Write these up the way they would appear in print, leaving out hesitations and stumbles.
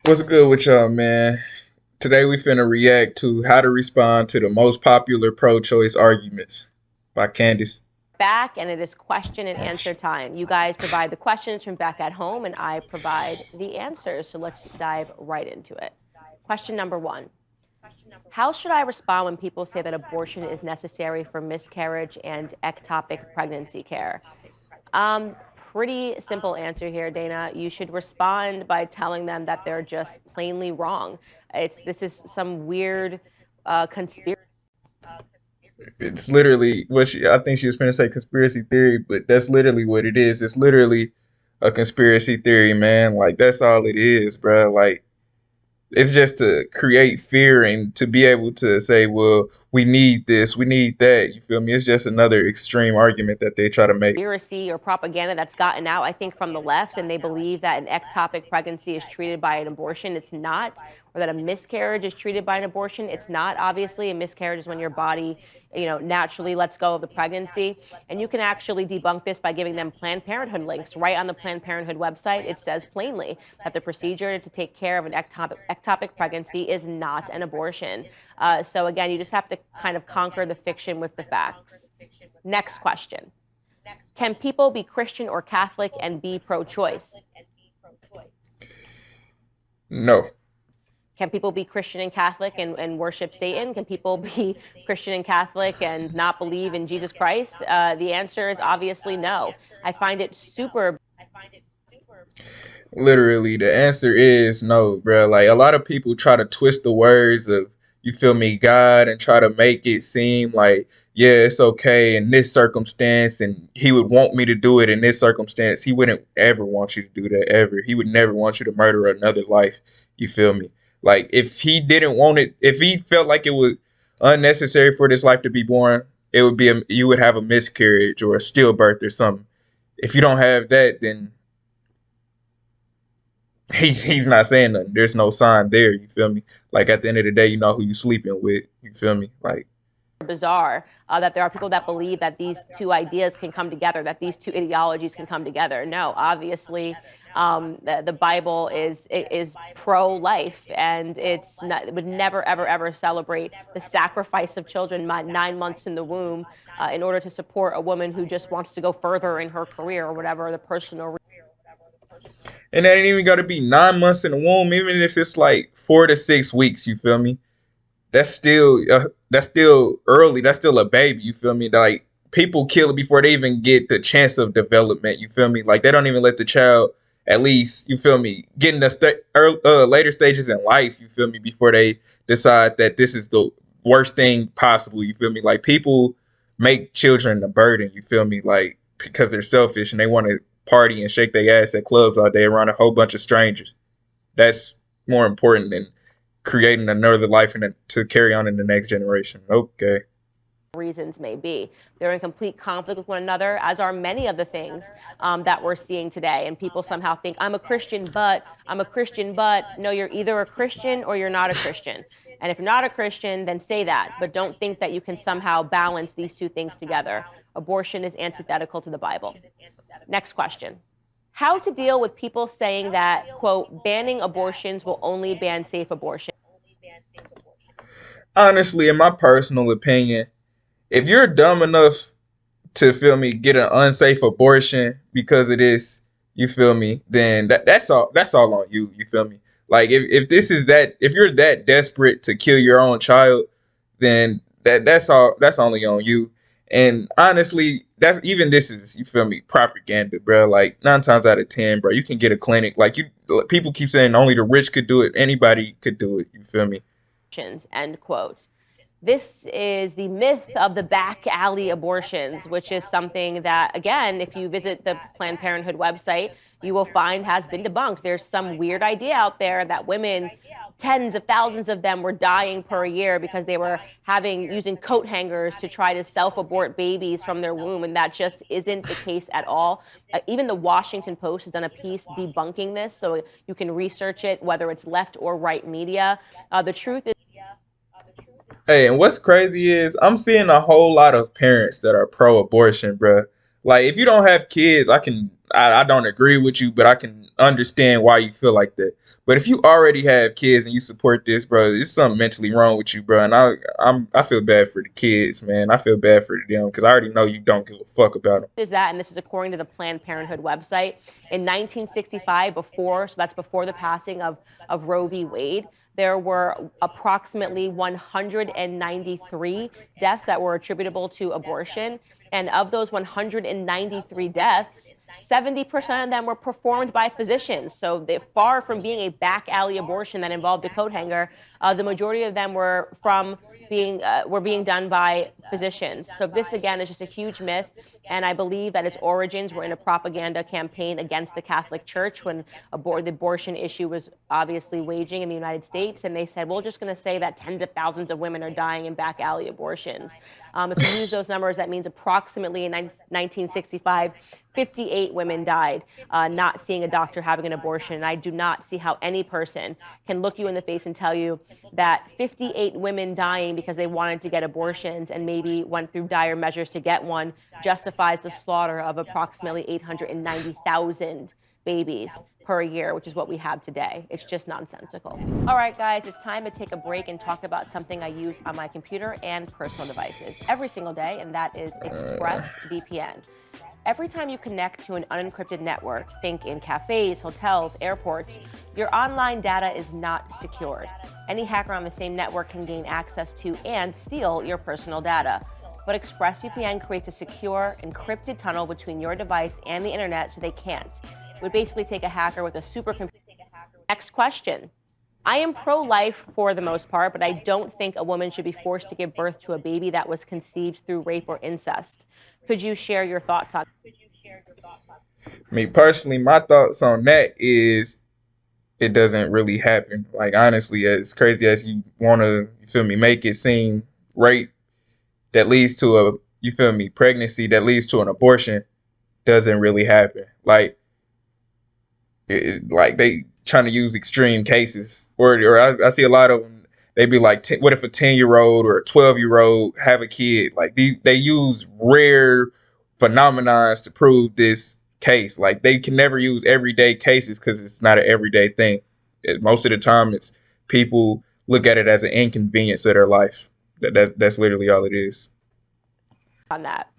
What's good with y'all, man? Today we finna react to how to respond to the most popular pro-choice arguments by Candace. Back, and it is question and answer time. You guys provide the questions from back at home, and I provide the answers. So let's dive right into it. Question number one: how should I respond when people say that abortion is necessary for miscarriage and ectopic pregnancy care? Pretty simple answer here, Dana. You should respond by telling them that they're just plainly wrong. This is some weird conspiracy. It's literally what I think she was finna say conspiracy theory, but that's literally what it is. It's literally a conspiracy theory, man. Like that's all it is, bro. Like it's just to create fear and to be able to say, well, we need this, we need that. You feel me? It's just another extreme argument that they try to make. Conspiracy or propaganda that's gotten out, I think, from the left, and they believe that an ectopic pregnancy is treated by an abortion. It's not. Or that a miscarriage is treated by an abortion. It's not. Obviously, a miscarriage is when your body, naturally lets go of the pregnancy. And you can actually debunk this by giving them Planned Parenthood links. Right on the Planned Parenthood website, it says plainly that the procedure to take care of an ectopic pregnancy is not an abortion. So again, you just have to kind of conquer the fiction with the facts. Next question: can people be Christian or Catholic and be pro choice? No. Can people be Christian and Catholic and worship Satan? Can people be Christian and Catholic and not believe in Jesus Christ? The answer is obviously no. I find it super. Literally, the answer is no, bro. Like a lot of people try to twist the words of you feel me, God, and try to make it seem like yeah, it's okay in this circumstance, and He would want me to do it in this circumstance. He wouldn't ever want you to do that ever. He would never want you to murder another life. You feel me? Like if He didn't want it, if He felt like it was unnecessary for this life to be born, it would be you would have a miscarriage or a stillbirth or something. If you don't have that, then he's not saying nothing. There's no sign there. You feel me? Like at the end of the day, you know who you sleeping with. You feel me? Like Bizarre that there are people that believe that these two ideas can come together, that these two ideologies can come together. No, obviously, the Bible is pro-life, and it would never ever ever celebrate the sacrifice of children 9 months in the womb in order to support a woman who just wants to go further in her career or whatever the personal. and that ain't even got to be 9 months in the womb. Even if it's like 4 to 6 weeks. You feel me? That's still early. That's still a baby. You feel me? Like people kill it before they even get the chance of development. You feel me? Like they don't even let the child at least you feel me get in the later stages in life. You feel me before they decide that this is the worst thing possible. You feel me? Like people make children a burden. You feel me? Like because they're selfish and they want to party and shake their ass at clubs all day around a whole bunch of strangers. That's more important than creating another life to carry on in the next generation. Okay. Reasons may be. They're in complete conflict with one another, as are many of the things that we're seeing today. And people somehow think, I'm a Christian, but I'm a Christian, but no, you're either a Christian or you're not a Christian. And if you're not a Christian, then say that, but don't think that you can somehow balance these two things together. Abortion is antithetical to the Bible. Next question: how to deal with people saying that, quote, banning abortions will only ban safe abortion? Honestly, in my personal opinion, if you're dumb enough to feel me get an unsafe abortion because of this, you feel me, then that's all on you. You feel me? Like if this is that if you're that desperate to kill your own child, then that's only on you. And honestly, that's even this is you feel me propaganda, bro. Like 9 times out of 10, bro, you can get a clinic. Like you people keep saying only the rich could do it. Anybody could do it. You feel me? End quote. This is the myth of the back alley abortions, which is something that, again, if you visit the Planned Parenthood website, you will find has been debunked. There's some weird idea out there that women, tens of thousands of them, were dying per year because they were using coat hangers to try to self-abort babies from their womb, and that just isn't the case at all. Even the Washington Post has done a piece debunking this, so you can research it, whether it's left or right media. The truth is. Hey, and what's crazy is I'm seeing a whole lot of parents that are pro-abortion, bruh. Like if you don't have kids, I don't agree with you, but I can understand why you feel like that. But if you already have kids and you support this, bro, there's something mentally wrong with you, bro. And I feel bad for the kids, man. I feel bad for them because I already know you don't give a fuck about them. Is that, and this is according to the Planned Parenthood website, in 1965, so that's before the passing of Roe v. Wade, there were approximately 193 deaths that were attributable to abortion. And of those 193 deaths, 70% of them were performed by physicians. So they're far from being a back alley abortion that involved a coat hanger. The majority of them were being done by physicians. So this again is just a huge myth, and I believe that its origins were in a propaganda campaign against the Catholic Church when the abortion issue was obviously waging in the United States, and they said, we're just going to say that tens of thousands of women are dying in back alley abortions. If you use those numbers, that means approximately in 1965, 58 women died not seeing a doctor having an abortion. And I do not see how any person can look you in the face and tell you that 58 women dying because they wanted to get abortions and maybe went through dire measures to get one justifies the slaughter of approximately 890,000 babies per year, which is what we have today. It's just nonsensical. All right, guys, it's time to take a break and talk about something I use on my computer and personal devices every single day, and that is ExpressVPN. Every time you connect to an unencrypted network, think in cafes, hotels, airports, your online data is not secured. Any hacker on the same network can gain access to and steal your personal data. But ExpressVPN creates a secure, encrypted tunnel between your device and the internet so they can't. It would basically take a hacker with a supercomputer. Next question. I am pro-life for the most part, but I don't think a woman should be forced to give birth to a baby that was conceived through rape or incest. Could you share your thoughts on Me personally, my thoughts on that is it doesn't really happen. Like honestly, as crazy as you wanna, you feel me, make it seem, rape that leads to a, you feel me, pregnancy that leads to an abortion doesn't really happen. Like they trying to use extreme cases, or I see a lot of them. They be like, what if a 10-year-old or a 12-year-old have a kid? Like they use rare phenomenons to prove this case. Like they can never use everyday cases because it's not an everyday thing. Most of the time, it's people look at it as an inconvenience of their life. That's literally all it is. that?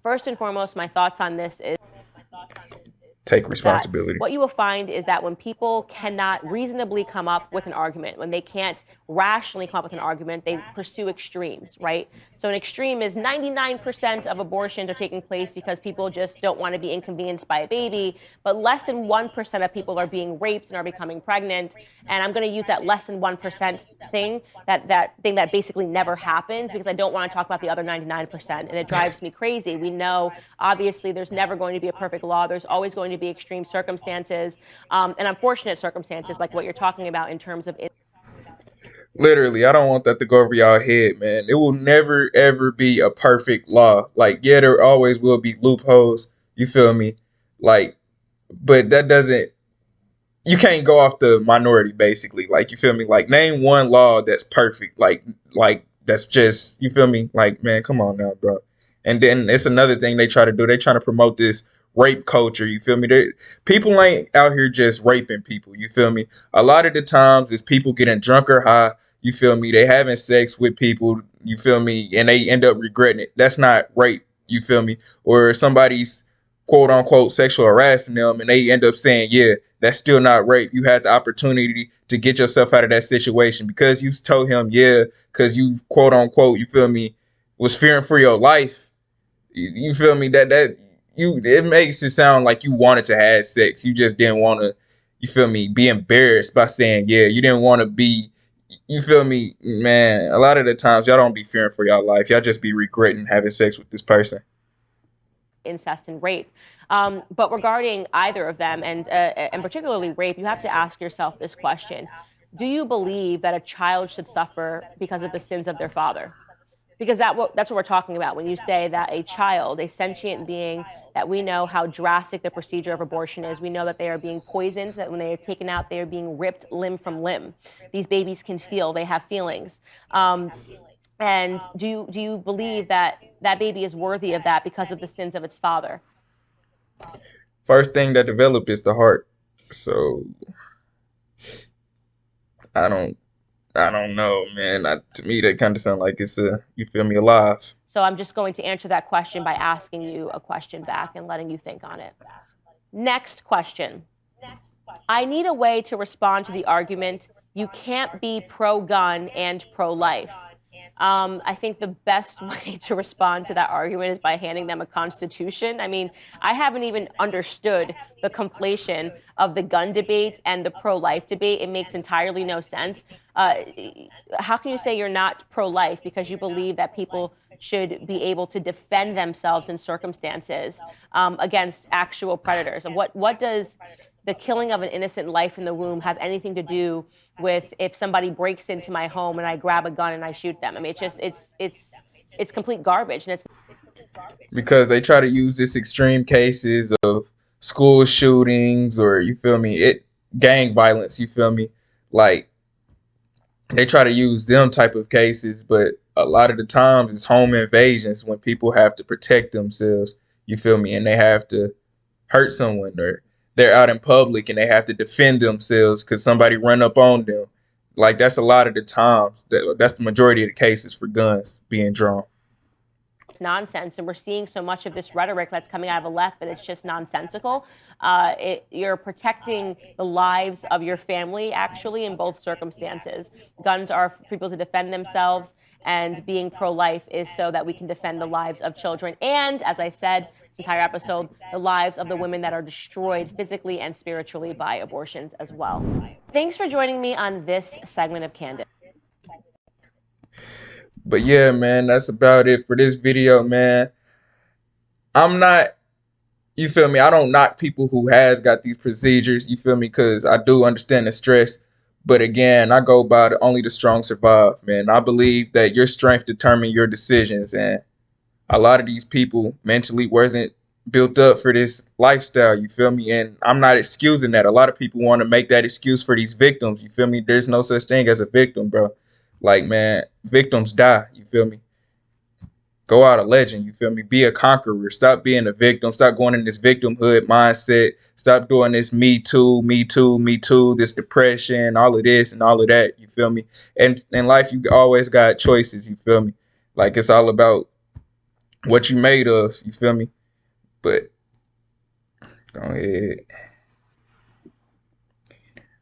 First and foremost, my thoughts on this is Take that responsibility. what you will find is that when people cannot reasonably come up with an argument, when they can't rationally come up with an argument, they pursue extremes, right? So an extreme is 99% of abortions are taking place because people just don't want to be inconvenienced by a baby, but less than 1% of people are being raped and are becoming pregnant. And I'm going to use that less than 1% thing, that thing that basically never happens, because I don't want to talk about the other 99%. And it drives me crazy. We know, obviously, there's never going to be a perfect law. There's always going to be extreme circumstances and unfortunate circumstances like what you're talking about in terms of Literally, I don't want that to go over y'all head, man. It will never ever be a perfect law. Like, yeah, there always will be loopholes. You feel me? Like, but that doesn't. You can't go off the minority, basically. Like, you feel me? Like, name one law that's perfect. Like that's just, you feel me? Like, man, come on now, bro. And then it's another thing they try to do. They trying to promote this rape culture. You feel me? People ain't out here just raping people. You feel me? A lot of the times it's people getting drunk or high. You feel me? They having sex with people. You feel me? And they end up regretting it. That's not rape. You feel me? Or somebody's quote unquote sexual harassing them and they end up saying, yeah, that's still not rape. You had the opportunity to get yourself out of that situation because you told him, yeah, because you quote unquote, you feel me, was fearing for your life. You feel me? It makes it sound like you wanted to have sex. You just didn't want to, you feel me, be embarrassed by saying, yeah, you didn't want to be, you feel me, man. A lot of the times y'all don't be fearing for your life. Y'all just be regretting having sex with this person. incest and rape. But regarding either of them, and particularly rape, you have to ask yourself this question. Do you believe that a child should suffer because of the sins of their father? Because that's what we're talking about when you say that a child, a sentient being, that we know how drastic the procedure of abortion is. We know that they are being poisoned, that when they are taken out, they are being ripped limb from limb. These babies can feel, they have feelings. And do you believe that that baby is worthy of that because of the sins of its father? First thing that developed is the heart. So I don't I don't know, man. To me, that kind of sound like it's a, you feel me, alive. So I'm just going to answer that question by asking you a question back and letting you think on it. Next question. I need a way to respond to the argument, you can't be pro-gun and pro-life. I think the best way to respond to that argument is by handing them a constitution. I mean, I haven't even understood the conflation of the gun debate and the pro-life debate. It makes entirely no sense. How can you say you're not pro-life because you believe that people should be able to defend themselves in circumstances against actual predators? And what does the killing of an innocent life in the womb have anything to do with if somebody breaks into my home and I grab a gun and I shoot them? I mean, it's complete garbage, and it's Because they try to use this extreme cases of school shootings, or you feel me, it gang violence, you feel me, like they try to use them type of cases, but a lot of the times it's home invasions when people have to protect themselves, you feel me, and they have to hurt someone, or they're out in public and they have to defend themselves because somebody run up on them. Like that's a lot of the times, that's the majority of the cases for guns being drawn. nonsense. And we're seeing so much of this rhetoric that's coming out of the left that it's just nonsensical. You're protecting the lives of your family, actually, in both circumstances. Guns are for people to defend themselves, and being pro-life is so that we can defend the lives of children. And as I said, this entire episode, the lives of the women that are destroyed physically and spiritually by abortions as well. Thanks for joining me on this segment of Candid. But yeah, man, that's about it for this video, man. I'm not, you feel me, I don't knock people who has got these procedures, you feel me, because I do understand the stress. But again, I go by only the strong survive, man. I believe that your strength determine your decisions, and a lot of these people mentally wasn't built up for this lifestyle, you feel me? And I'm not excusing that. A lot of people want to make that excuse for these victims, you feel me? There's no such thing as a victim, bro. Like, man, victims die, you feel me? Go out a legend, you feel me? Be a conqueror. Stop being a victim. Stop going in this victimhood mindset. Stop doing this me too, me too, me too, this depression, all of this and all of that, you feel me? And in life, you always got choices, you feel me? Like, it's all about what you made of, you feel me? But go ahead.